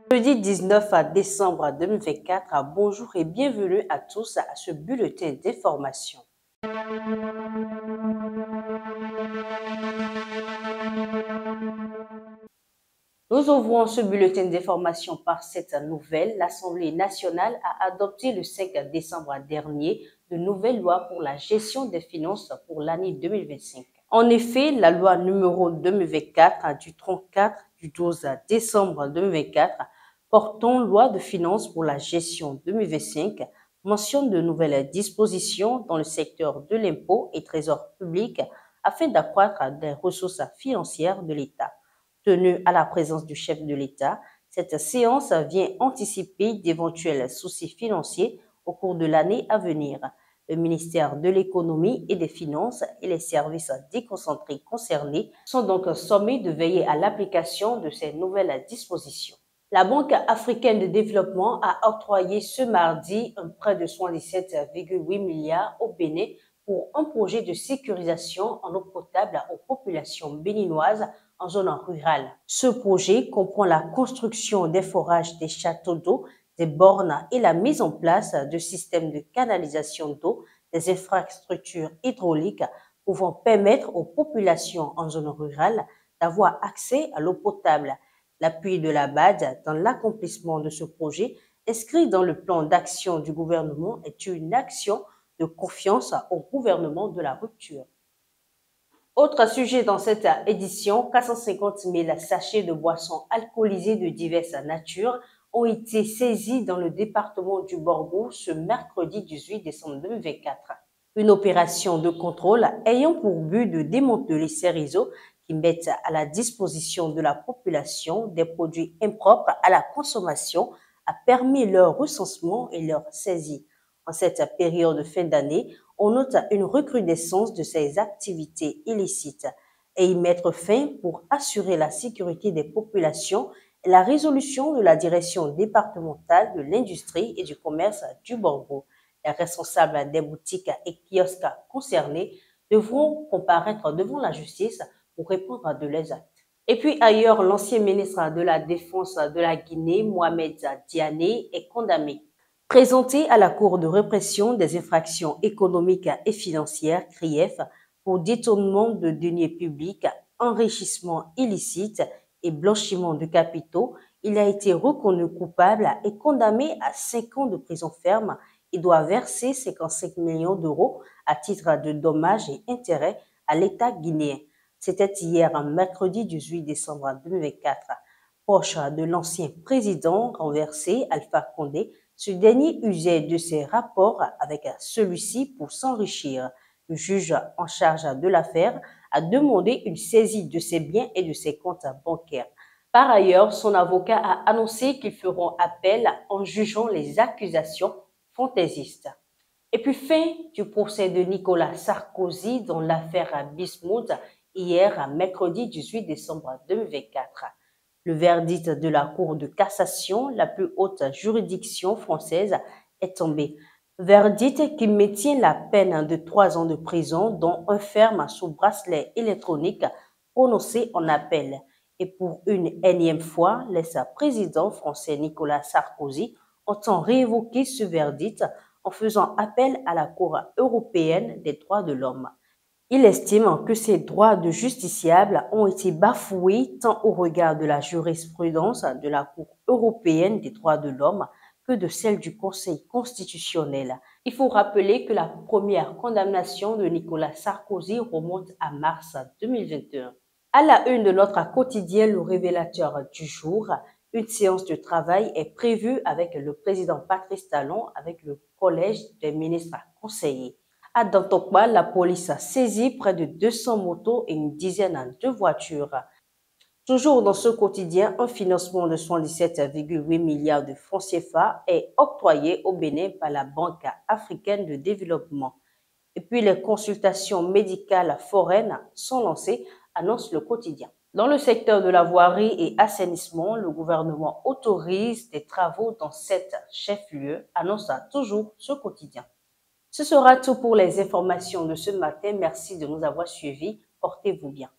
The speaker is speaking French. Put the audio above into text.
Jeudi 19 décembre 2024, bonjour et bienvenue à tous à ce bulletin d'information. Nous ouvrons ce bulletin d'information par cette nouvelle. L'Assemblée nationale a adopté le 5 décembre dernier de nouvelles lois pour la gestion des finances pour l'année 2025. En effet, la loi numéro 2024 du 34 du 12 décembre 2024 portant loi de finances pour la gestion 2025 mentionne de nouvelles dispositions dans le secteur de l'impôt et trésor public afin d'accroître les ressources financières de l'État. Tenue à la présence du chef de l'État, cette séance vient anticiper d'éventuels soucis financiers au cours de l'année à venir. Le ministère de l'Économie et des Finances et les services déconcentrés concernés sont donc sommés de veiller à l'application de ces nouvelles dispositions. La Banque africaine de développement a octroyé ce mardi un prêt de 77,8 milliards au Bénin pour un projet de sécurisation en eau potable aux populations béninoises en zone rurale. Ce projet comprend la construction des forages, des châteaux d'eau, des bornes et la mise en place de systèmes de canalisation d'eau, des infrastructures hydrauliques pouvant permettre aux populations en zone rurale d'avoir accès à l'eau potable. L'appui de la BAD dans l'accomplissement de ce projet inscrit dans le plan d'action du gouvernement est une action de confiance au gouvernement de la rupture. Autre sujet dans cette édition, 450 000 sachets de boissons alcoolisées de diverses natures ont été saisis dans le département du Borgo ce mercredi 18 décembre 2024. Une opération de contrôle ayant pour but de démanteler ces réseaux qui mettent à la disposition de la population des produits impropres à la consommation a permis leur recensement et leur saisie. En cette période de fin d'année, on note une recrudescence de ces activités illicites et y mettre fin pour assurer la sécurité des populations et la résolution de la direction départementale de l'industrie et du commerce du Borgo. Les responsables des boutiques et kiosques concernés devront comparaître devant la justice pour répondre à de leurs actes. Et puis ailleurs, l'ancien ministre de la Défense de la Guinée, Mohamed Diané, est condamné. Présenté à la Cour de répression des infractions économiques et financières, CRIEF, pour détournement de deniers publics, enrichissement illicite et blanchiment de capitaux, il a été reconnu coupable et condamné à 5 ans de prison ferme et doit verser 55 millions d'euros à titre de dommages et intérêts à l'État guinéen. C'était hier, mercredi 18 décembre 2024. Proche de l'ancien président renversé, Alpha Condé, ce dernier usait de ses rapports avec celui-ci pour s'enrichir. Le juge en charge de l'affaire a demandé une saisie de ses biens et de ses comptes bancaires. Par ailleurs, son avocat a annoncé qu'ils feront appel en jugeant les accusations fantaisistes. Et puis fin du procès de Nicolas Sarkozy dans l'affaire Bismuth hier, mercredi 18 décembre 2024. Le verdict de la Cour de cassation, la plus haute juridiction française, est tombé. Verdict qui maintient la peine de 3 ans de prison, dont un ferme sous bracelet électronique prononcé en appel. Et pour une énième fois, l'ex-président français Nicolas Sarkozy entend révoquer ce verdict en faisant appel à la Cour européenne des droits de l'homme. Il estime que ces droits de justiciable ont été bafoués tant au regard de la jurisprudence de la Cour européenne des droits de l'homme que de celle du Conseil constitutionnel. Il faut rappeler que la première condamnation de Nicolas Sarkozy remonte à mars 2021. À la une de notre quotidien, le révélateur du jour, une séance de travail est prévue avec le président Patrice Talon avec le collège des ministres conseillers. À Dantokba, la police a saisi près de 200 motos et une dizaine de voitures. Toujours dans ce quotidien, un financement de 77,8 milliards de francs CFA est octroyé au Bénin par la Banque africaine de développement. Et puis les consultations médicales foraines sont lancées, annonce le quotidien. Dans le secteur de la voirie et assainissement, le gouvernement autorise des travaux dans 7 chefs-lieux, annonce toujours ce quotidien. Ce sera tout pour les informations de ce matin. Merci de nous avoir suivis. Portez-vous bien.